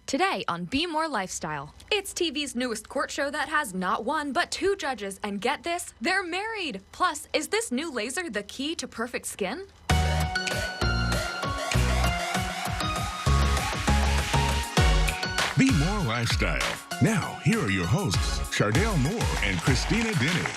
Today on Be More Lifestyle. It's TV's newest court show that has not one, but two judges. And get this, they're married. Plus, is this new laser the key to perfect skin? Be More Lifestyle. Now, here are your hosts, Chardell Moore and Christina Denny.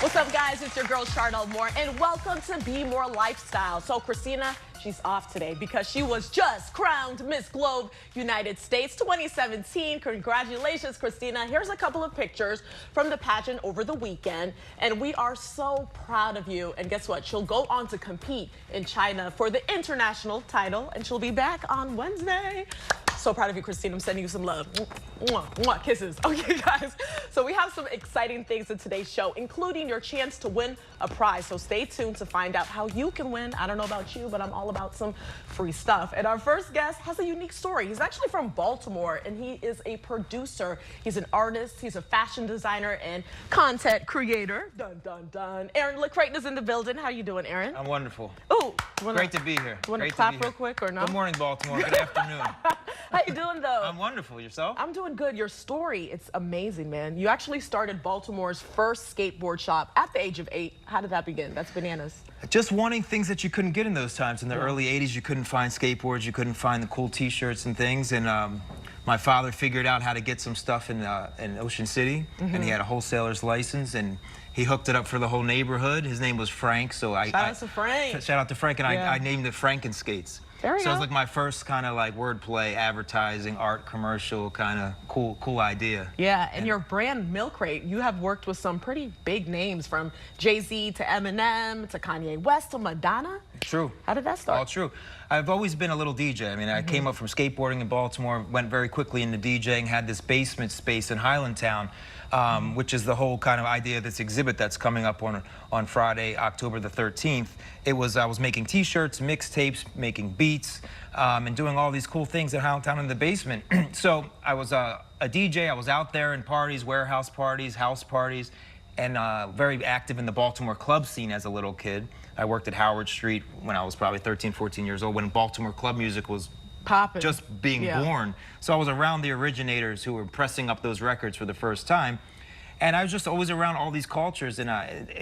What's up, guys? It's your girl, Chardell Moore, and welcome to Be More Lifestyle. So, Christina, she's off today because she was just crowned Miss Globe United States 2017. Congratulations, Christina. Here's a couple of pictures from the pageant over the weekend, and we are so proud of you. And guess what? She'll go on to compete in China for the international title, and she'll be back on Wednesday. So proud of you, Christina. I'm sending you some love. Mwah, mwah, kisses. Okay, guys. So we have some exciting things in today's show, including your chance to win a prize. So stay tuned to find out how you can win. I don't know about you, but I'm all about some free stuff. And our first guest has a unique story. He's actually from Baltimore, and he is a producer. He's an artist. He's a fashion designer and content creator. Dun, dun, dun. Aaron Crichton is in the building. How you doing, Aaron? I'm wonderful. Ooh. Great to be here. You want to clap real quick or no? Good morning, Baltimore. Good afternoon. How you doing, though? I'm wonderful. Yourself? I'm doing good. Your story, it's amazing, man. You actually started Baltimore's first skateboard shop at the age of 8. How did that begin? That's bananas. Just wanting things that you couldn't get in those times. In the early 80s, you couldn't find skateboards. You couldn't find the cool T-shirts and things. And my father figured out how to get some stuff in Ocean City. And he had a wholesaler's license. And he hooked it up for the whole neighborhood. His name was Frank. So Shout out to Frank. Shout out to Frank. And I named it Franken Skates. There we go. So it was like my first kind of like wordplay, advertising, art, commercial kind of cool idea. Yeah, and your brand Milk Crate, you have worked with some pretty big names, from Jay-Z to Eminem to Kanye West to Madonna. True. How did that start? All true. I've always been a little DJ. I mean, I came up from skateboarding in Baltimore, went very quickly into DJing, had this basement space in Highlandtown, which is the whole kind of idea of this exhibit that's coming up on Friday, October the 13th. I was making T-shirts, mixtapes, making beats, and doing all these cool things at Highlandtown in the basement. So I was a DJ. I was out there in parties, warehouse parties, house parties, and very active in the Baltimore club scene as a little kid. I worked at Howard Street when I was probably 13, 14 years old, when Baltimore club music was popping, just being born. So I was around the originators who were pressing up those records for the first time. And I was just always around all these cultures, and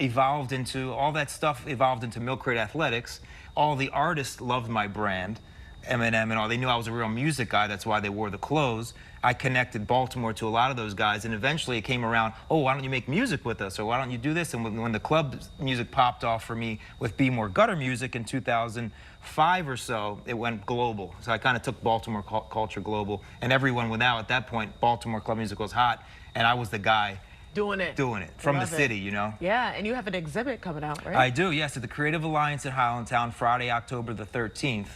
evolved into, all that stuff evolved into Milk Crate Athletics. All the artists loved my brand, Eminem and all. They knew I was a real music guy. That's why they wore the clothes. I connected Baltimore to a lot of those guys, and eventually it came around, oh, why don't you make music with us, or why don't you do this? And when the club music popped off for me with BMORE Gutter Music in 2005 or so, it went global. So I kind of took Baltimore culture global, and everyone would now, at that point, Baltimore club music was hot, and I was the guy doing it from the city, you know? Yeah, and you have an exhibit coming out, right? I do, yes, at the Creative Alliance at Highlandtown, Friday, October the 13th.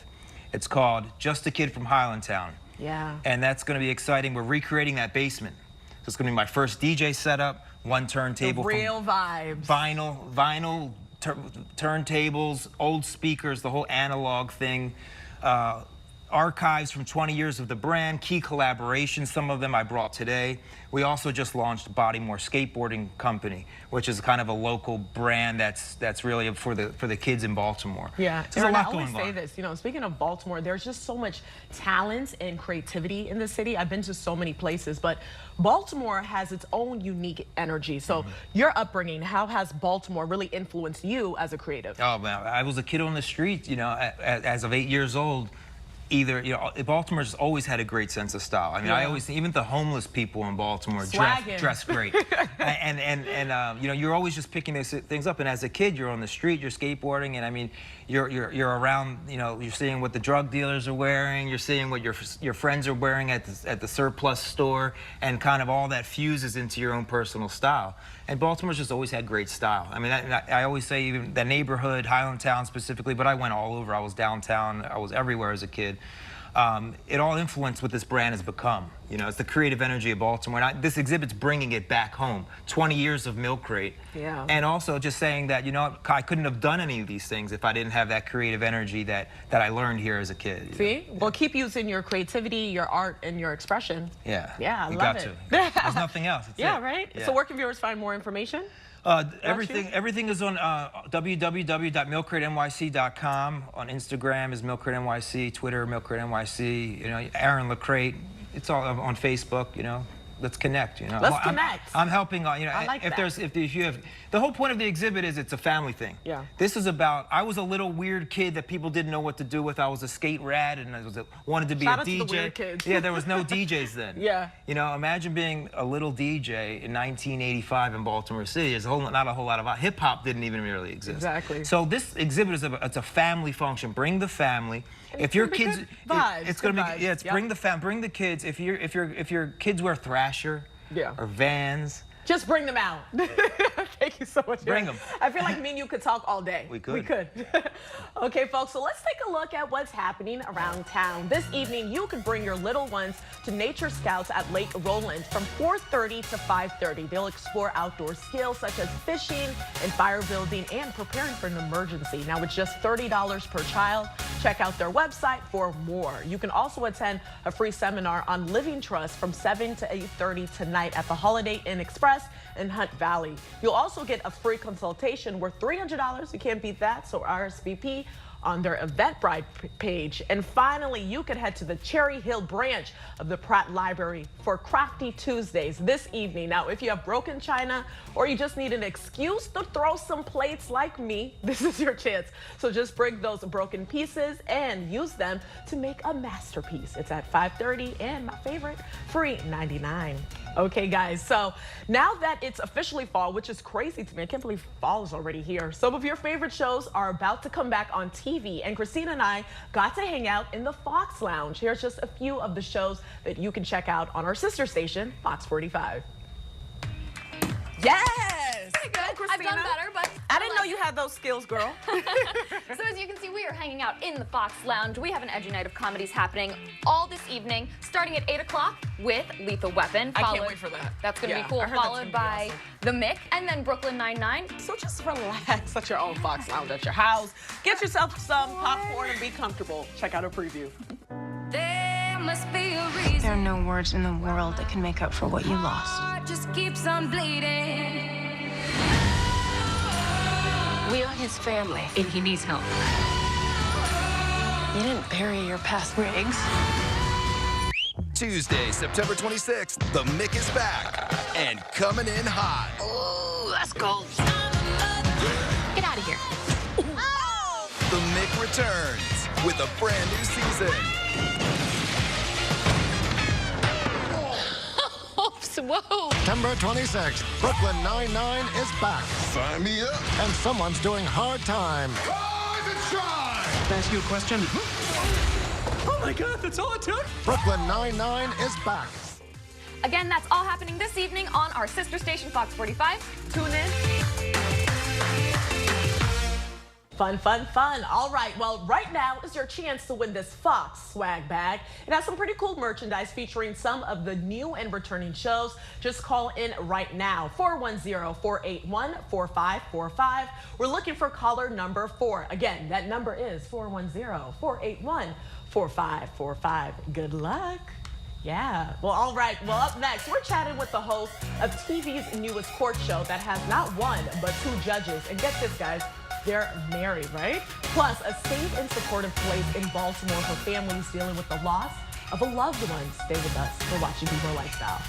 It's called Just a Kid from Highlandtown. Yeah. And that's going to be exciting. We're recreating that basement. So it's going to be my first DJ setup, one turntable. The real vibes. Vinyl turntables, old speakers, the whole analog thing. Archives from 20 years of the brand, key collaborations, some of them I brought today. We also just launched BMORE Skateboarding Company, which is kind of a local brand that's really for the kids in Baltimore. Yeah, there's a lot I always going on. say this, you know, speaking of Baltimore, there's just so much talent and creativity in the city. I've been to so many places, but Baltimore has its own unique energy. So your upbringing, how has Baltimore really influenced you as a creative? Oh man, I was a kid on the street, you know, as of 8 years old. Baltimore's always had a great sense of style. I mean, I always, even the homeless people in Baltimore dress great. and you know, you're always just picking these things up. And as a kid, you're on the street, you're skateboarding, and I mean, you're around, you know, you're seeing what the drug dealers are wearing, you're seeing what your friends are wearing at the surplus store, and kind of all that fuses into your own personal style. And Baltimore's just always had great style. I mean, I always say, even the neighborhood, Highlandtown specifically, but I went all over. I was downtown, I was everywhere as a kid. It all influenced what this brand has become. You know, it's the creative energy of Baltimore. And this exhibit's bringing it back home. 20 years of Milk Crate. Yeah. And also just saying that, you know, I couldn't have done any of these things if I didn't have that creative energy that I learned here as a kid. See? Well, keep using your creativity, your art, and your expression. Yeah. Yeah, I you love got it. to. There's nothing else. It's yeah, it. right? Yeah. So where can viewers find more information? Everything is on www.milkcratenyc.com. On Instagram is milkcratenyc, Twitter milkcratenyc. You know, Aaron LaCrate. It's all on Facebook. You know, let's connect. You know, let's connect. I'm helping. You know, I like that. if you have, the whole point of the exhibit is it's a family thing. Yeah. This is about. I was a little weird kid that people didn't know what to do with. I was a skate rat and wanted to be Shout a out DJ. To the weird kids. Yeah, there was no DJs then. Yeah. You know, imagine being a little DJ in 1985 in Baltimore City. There's not a whole lot of hip hop didn't even really exist. Exactly. So this exhibit is it's a family function. Bring the family. If your kids, it's gonna be vibes. yeah. It's yep. bring the kids. If your kids wear Thrasher, or Vans. Just bring them out. Thank you so much. Bring them. I feel like me and you could talk all day. We could. We could. Okay, folks, so let's take a look at what's happening around town. This evening, you can bring your little ones to Nature Scouts at Lake Roland from 4:30 to 5:30. They'll explore outdoor skills such as fishing and fire building and preparing for an emergency. Now, it's just $30 per child. Check out their website for more. You can also attend a free seminar on living trust from 7 to 8:30 tonight at the Holiday Inn Express in Hunt Valley. You'll also get a free consultation worth $300. You can't beat that, so RSVP on their Eventbrite page. And finally, you can head to the Cherry Hill branch of the Pratt Library for Crafty Tuesdays this evening. Now, if you have broken china or you just need an excuse to throw some plates like me, this is your chance. So just bring those broken pieces and use them to make a masterpiece. It's at 5:30 and my favorite, free 99. Okay, guys, so now that it's officially fall, which is crazy to me, I can't believe fall is already here. Some of your favorite shows are about to come back on TV, and Christina and I got to hang out in the Fox Lounge. Here's just a few of the shows that you can check out on our sister station, Fox 45. Yes! Pretty good. I've done better, but I didn't know you had those skills, girl. So as you can see, we are hanging out in the Fox Lounge. We have an edgy night of comedies happening all this evening, starting at 8 o'clock with Lethal Weapon. I can't wait for that. That's going to be cool. I heard that's Followed gonna be by The Mick and then Brooklyn Nine-Nine. So just relax at your own Fox Lounge at your house. Get yourself some popcorn and be comfortable. Check out a preview. There must be a reason. There are no words in the world that can make up for what you lost. Heart just keeps on bleeding. We are his family, and he needs help. You didn't bury your past Riggs. Tuesday, September 26th, the Mick is back and coming in hot. Ooh, let's go. Get out of here. The Mick returns with a brand new season. Whoa. September 26th, Brooklyn Nine-Nine is back. Sign me up. And someone's doing hard time. Rise and shine. Can I ask you a question? Oh my God, that's all it took? Brooklyn Nine-Nine is back. Again, that's all happening this evening on our sister station, Fox 45. Tune in. Fun, fun, fun. All right, well, right now is your chance to win this Fox swag bag. It has some pretty cool merchandise featuring some of the new and returning shows. Just call in right now, 410-481-4545. We're looking for caller number 4. Again, that number is 410-481-4545. Good luck. Yeah. Well, all right. Well, up next, we're chatting with the host of TV's newest court show that has not one, but 2 judges. And get this, guys. They're married, right? Plus, a safe and supportive place in Baltimore for families dealing with the loss of a loved one. Stay with us. We're watching BMORE Lifestyle.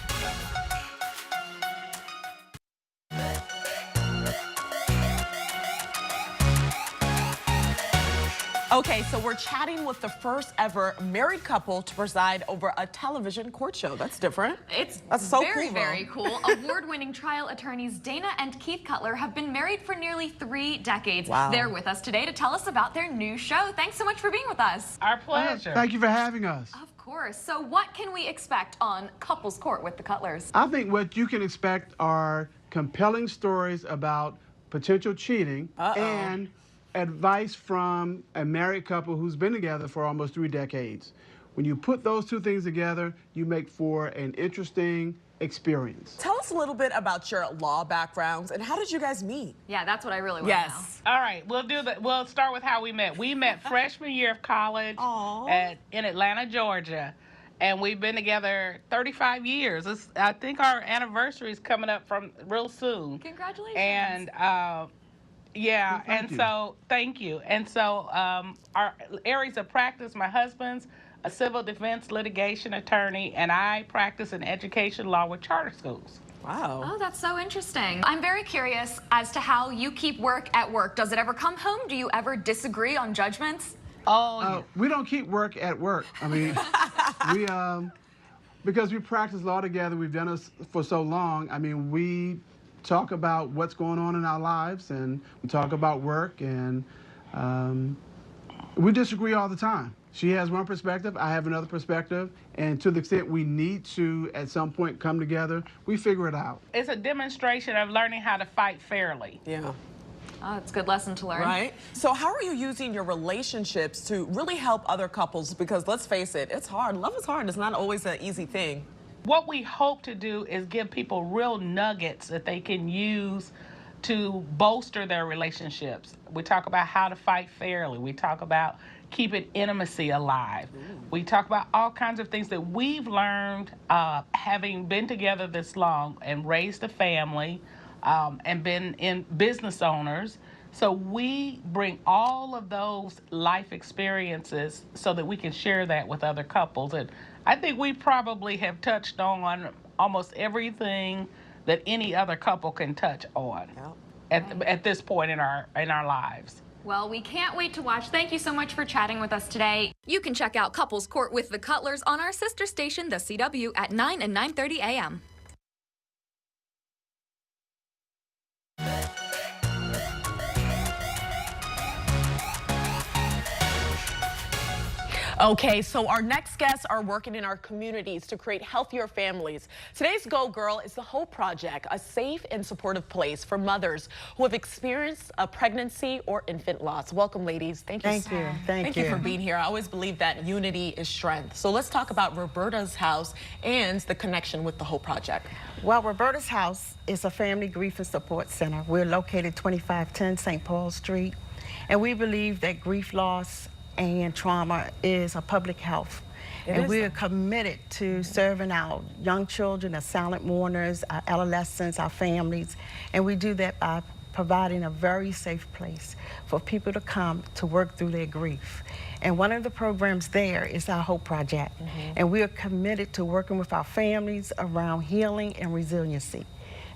Okay, so we're chatting with the first ever married couple to preside over a television court show. That's different. That's so very, cool, very cool. Award-winning trial attorneys Dana and Keith Cutler have been married for nearly 3 decades. Wow. They're with us today to tell us about their new show. Thanks so much for being with us. Our pleasure. Thank you for having us. Of course. So what can we expect on Couples Court with the Cutlers? I think what you can expect are compelling stories about potential cheating and advice from a married couple who's been together for almost 3 decades. when you put those two things together, you make for an interesting experience. Tell us a little bit about your law backgrounds and how did you guys meet? Yeah, that's what I really want to know. Yes. All right, we'll start with how we met. We met freshman year of college in Atlanta, Georgia. And we've been together 35 years. I think our anniversary is coming up from real soon. Congratulations. And yeah, and so thank you. And so our areas of practice, my husband's a civil defense litigation attorney, and I practice in education law with charter schools. Wow. Oh, that's so interesting. I'm very curious as to how you keep work at work. Does it ever come home? Do you ever disagree on judgments? We don't keep work at work. I mean, because we practice law together, we've done this for so long. I mean, we talk about what's going on in our lives, and we talk about work, and we disagree all the time. She has one perspective, I have another perspective, and to the extent we need to, at some point, come together, we figure it out. It's a demonstration of learning how to fight fairly. Yeah. Oh, it's a good lesson to learn. Right. So how are you using your relationships to really help other couples? Because let's face it, it's hard. Love is hard. It's not always an easy thing. What we hope to do is give people real nuggets that they can use to bolster their relationships. We talk about how to fight fairly. We talk about keeping intimacy alive. We talk about all kinds of things that we've learned having been together this long and raised a family and been in business owners. So we bring all of those life experiences so that we can share that with other couples. And I think we probably have touched on almost everything that any other couple can touch on at this point in our lives. Well, we can't wait to watch. Thank you so much for chatting with us today. You can check out Couples Court with the Cutlers on our sister station, the CW, at 9 and 9:30 a.m. Okay, so our next guests are working in our communities to create healthier families. Today's Go Girl is the Hope Project, a safe and supportive place for mothers who have experienced a pregnancy or infant loss. Welcome, ladies. Thank you for being here. I always believe that unity is strength. So let's talk about Roberta's House and the connection with the Hope Project. Well, Roberta's House is a family grief and support center. We're located 2510 St. Paul Street, and we believe that grief, loss, and trauma is a public health. And we are committed to serving our young children, our silent mourners, our adolescents, our families. And we do that by providing a very safe place for people to come to work through their grief. And one of the programs there is our Hope Project. And we are committed to working with our families around healing and resiliency.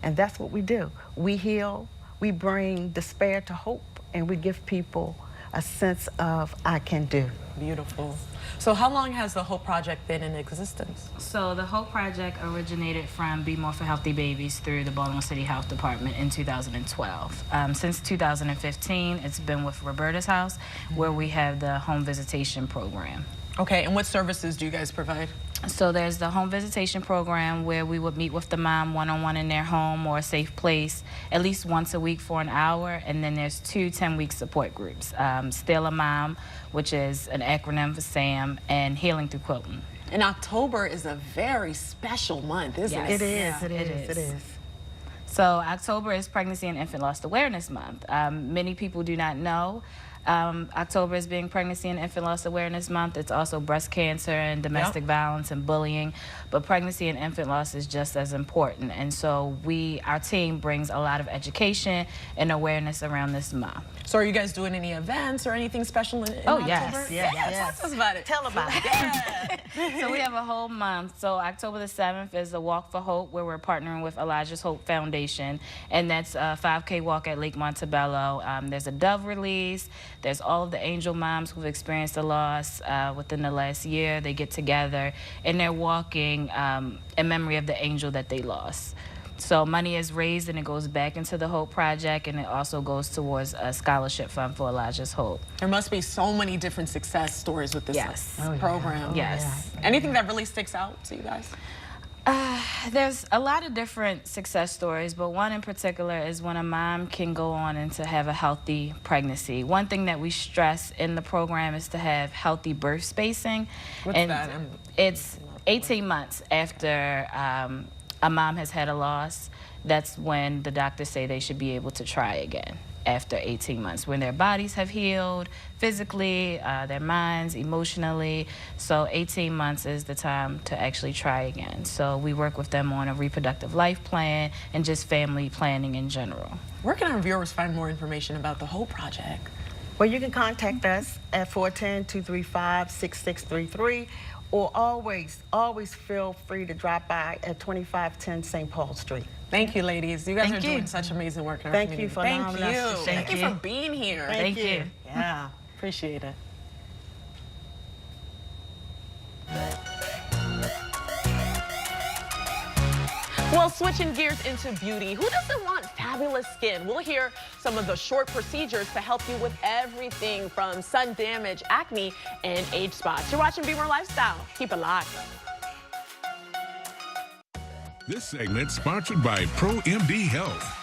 And that's what we do. We heal, we bring despair to hope, and we give people a sense of I can do. Beautiful. So how long has the Hope Project been in existence? So the Hope Project originated from BMORE for Healthy Babies through the Baltimore City Health Department in 2012. Since 2015, it's been with Roberta's House, where we have the home visitation program. Okay, and what services do you guys provide? So there's the home visitation program where we would meet with the mom one-on-one in their home or a safe place at least once a week for an hour. And then there's 2 10-week support groups. Still a Mom, which is an acronym for SAM, and Healing Through Quilting. And October is a very special month, isn't it? It is. So October is Pregnancy and Infant Loss Awareness Month. Many people do not know October is being Pregnancy and Infant Loss Awareness Month. It's also breast cancer and domestic violence and bullying. But pregnancy and infant loss is just as important. And so our team brings a lot of education and awareness around this month. So are you guys doing any events or anything special in October? Yes. Tell us about it. Tell about it. So we have a whole month. So October the 7th is the Walk for Hope, where we're partnering with Elijah's Hope Foundation. And that's a 5K walk at Lake Montebello. There's a dove release. There's all of the angel moms who've experienced a loss within the last year. They get together and they're walking in memory of the angel that they lost. So money is raised and it goes back into the Hope Project, and it also goes towards a scholarship fund for Elijah's Hope. There must be so many different success stories with this program. Yes. Anything that really sticks out to you guys? There's a lot of different success stories, but one in particular is when a mom can go on and to have a healthy pregnancy. One thing that we stress in the program is to have healthy birth spacing. What's that? It's 18 months after a mom has had a loss. That's when the doctors say they should be able to try again. After 18 months, when their bodies have healed physically, their minds, emotionally. So 18 months is the time to actually try again. So we work with them on a reproductive life plan and just family planning in general. Where can our viewers find more information about the Hope Project? Well, you can contact us at 410-235-6633, or always feel free to drop by at 2510 St. Paul Street. Thank you, ladies. You guys are doing such amazing work in our community. Thank you. Thank you for being here. Thank you. Yeah, appreciate it. Well, switching gears into beauty, who doesn't want fabulous skin? We'll hear some of the short procedures to help you with everything from sun damage, acne, and age spots. You're watching BMORE Lifestyle. Keep it locked. This segment sponsored by ProMD Health.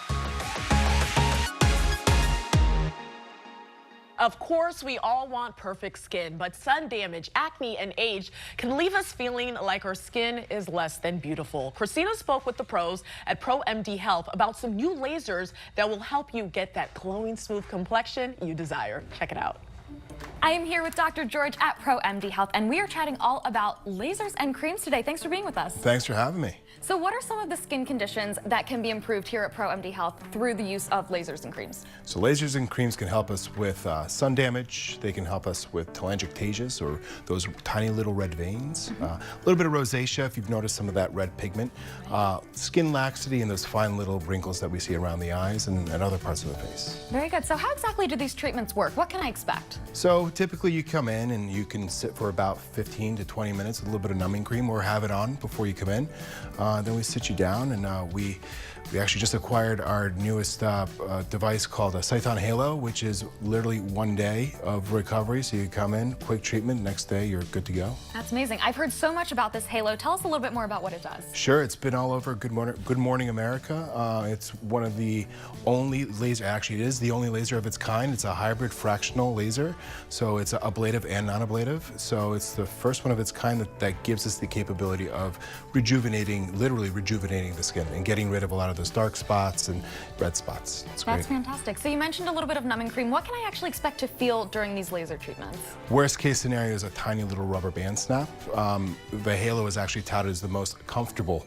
Of course, we all want perfect skin, but sun damage, acne, and age can leave us feeling like our skin is less than beautiful. Christina spoke with the pros at ProMD Health about some new lasers that will help you get that glowing, smooth complexion you desire. Check it out. I am here with Dr. George at ProMD Health, and we are chatting all about lasers and creams today. Thanks for being with us. Thanks for having me. So what are some of the skin conditions that can be improved here at ProMD Health through the use of lasers and creams? So lasers and creams can help us with sun damage. They can help us with telangiectasias, or those tiny little red veins. A little bit of rosacea, if you've noticed some of that red pigment. Skin laxity, and those fine little wrinkles that we see around the eyes and other parts of the face. Very good. So how exactly do these treatments work? What can I expect? So typically you come in and you can sit for about 15 to 20 minutes with a little bit of numbing cream, or have it on before you come in. Then we sit you down, and we actually just acquired our newest device called a Cyton Halo, which is literally 1 day of recovery. So you come in, quick treatment, next day you're good to go. That's amazing. I've heard so much about this Halo. Tell us a little bit more about what it does. Sure, it's been all over Good Morning America. It's one of the only laser, actually it is the only laser of its kind. It's a hybrid fractional laser, so it's ablative and non-ablative. So it's the first one of its kind that gives us the capability of literally rejuvenating the skin and getting rid of a lot of those dark spots and red spots. It's great. That's fantastic. So you mentioned a little bit of numbing cream. What can I actually expect to feel during these laser treatments? Worst case scenario is a tiny little rubber band snap. The Halo is actually touted as the most comfortable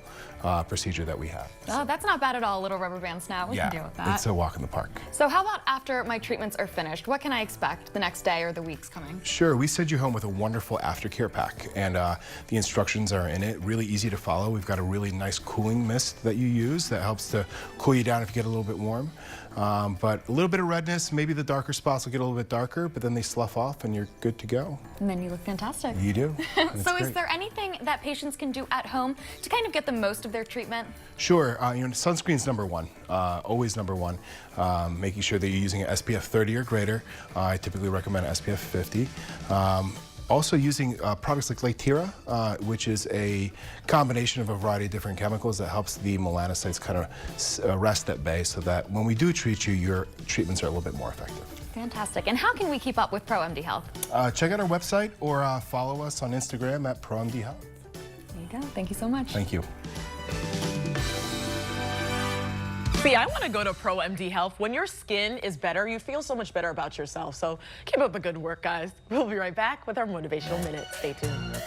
procedure that we have. Oh, that's not bad at all. A little rubber band snap. We can deal with that. It's a walk in the park. So how about after my treatments are finished? What can I expect the next day or the weeks coming? Sure, we send you home with a wonderful aftercare pack, and the instructions are in it. Really easy to follow. We've got a really nice cooling mist that you use that helps to cool you down if you get a little bit warm. But a little bit of redness, maybe the darker spots will get a little bit darker, but then they slough off and you're good to go. And then you look fantastic. You do. So is there anything that patients can do at home to kind of get the most of their treatment? Sure. Sunscreen's number one, always number one. Making sure that you're using an SPF 30 or greater. I typically recommend SPF 50. Also using products like Latira, which is a combination of a variety of different chemicals that helps the melanocytes kind of rest at bay, so that when we do treat you, your treatments are a little bit more effective. Fantastic. And how can we keep up with ProMD Health? Check out our website or follow us on Instagram at ProMD Health. There you go. Thank you so much. Thank you. See, I want to go to ProMD Health. When your skin is better, you feel so much better about yourself. So keep up the good work, guys. We'll be right back with our Motivational Minute. Stay tuned.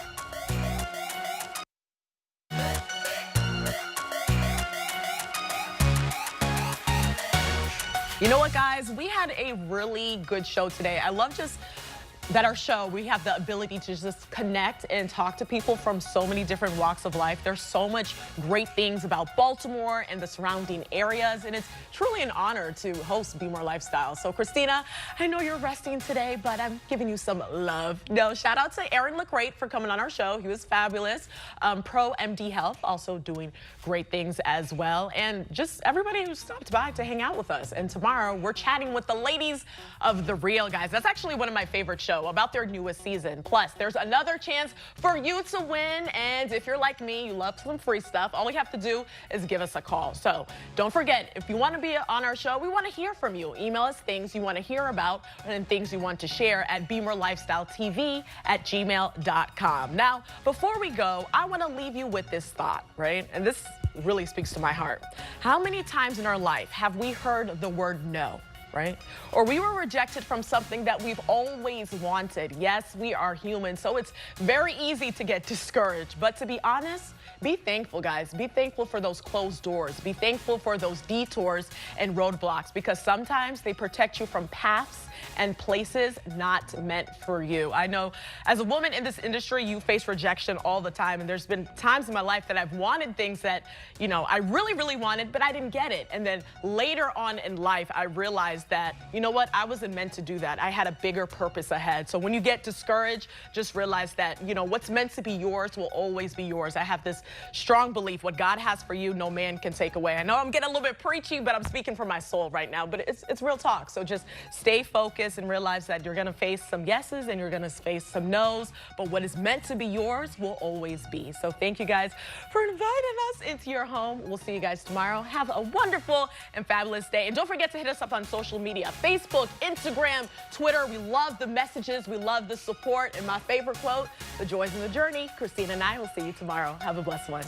You know what, guys? We had a really good show today. I love just that our show, we have the ability to just connect and talk to people from so many different walks of life. There's so much great things about Baltimore and the surrounding areas, and it's truly an honor to host BMORE Lifestyle. So, Christina, I know you're resting today, but I'm giving you some love. No, shout out to Aaron LaCrate for coming on our show. He was fabulous. ProMD Health also doing great things as well, and just everybody who stopped by to hang out with us. And tomorrow, we're chatting with the ladies of The Real, guys. That's actually one of my favorite shows. show about their newest season. Plus, there's another chance for you to win. And if you're like me, you love some free stuff, all you have to do is give us a call. So don't forget, if you want to be on our show, we want to hear from you. Email us things you want to hear about and things you want to share at BMORE-lifestyle-TV@gmail.com. Now, before we go, I want to leave you with this thought, right? And this really speaks to my heart. How many times in our life have we heard the word no? Right? Or we were rejected from something that we've always wanted. Yes, we are human, so it's very easy to get discouraged. But to be honest, be thankful, guys. Be thankful for those closed doors. Be thankful for those detours and roadblocks, because sometimes they protect you from paths and places not meant for you. I know as a woman in this industry, you face rejection all the time. And there's been times in my life that I've wanted things that, you know, I really, really wanted, but I didn't get it. And then later on in life, I realized that, you know what, I wasn't meant to do that. I had a bigger purpose ahead. So when you get discouraged, just realize that, you know, what's meant to be yours will always be yours. I have this strong belief, what God has for you, no man can take away. I know I'm getting a little bit preachy, but I'm speaking from my soul right now, but it's real talk. So just stay focused and realize that you're going to face some yeses and you're going to face some nos, but what is meant to be yours will always be. So thank you guys for inviting us into your home. We'll see you guys tomorrow. Have a wonderful and fabulous day. And don't forget to hit us up on social media, Facebook, Instagram, Twitter. We love the messages. We love the support. And my favorite quote, the joys in the journey. Christina and I will see you tomorrow. Have a blessed one.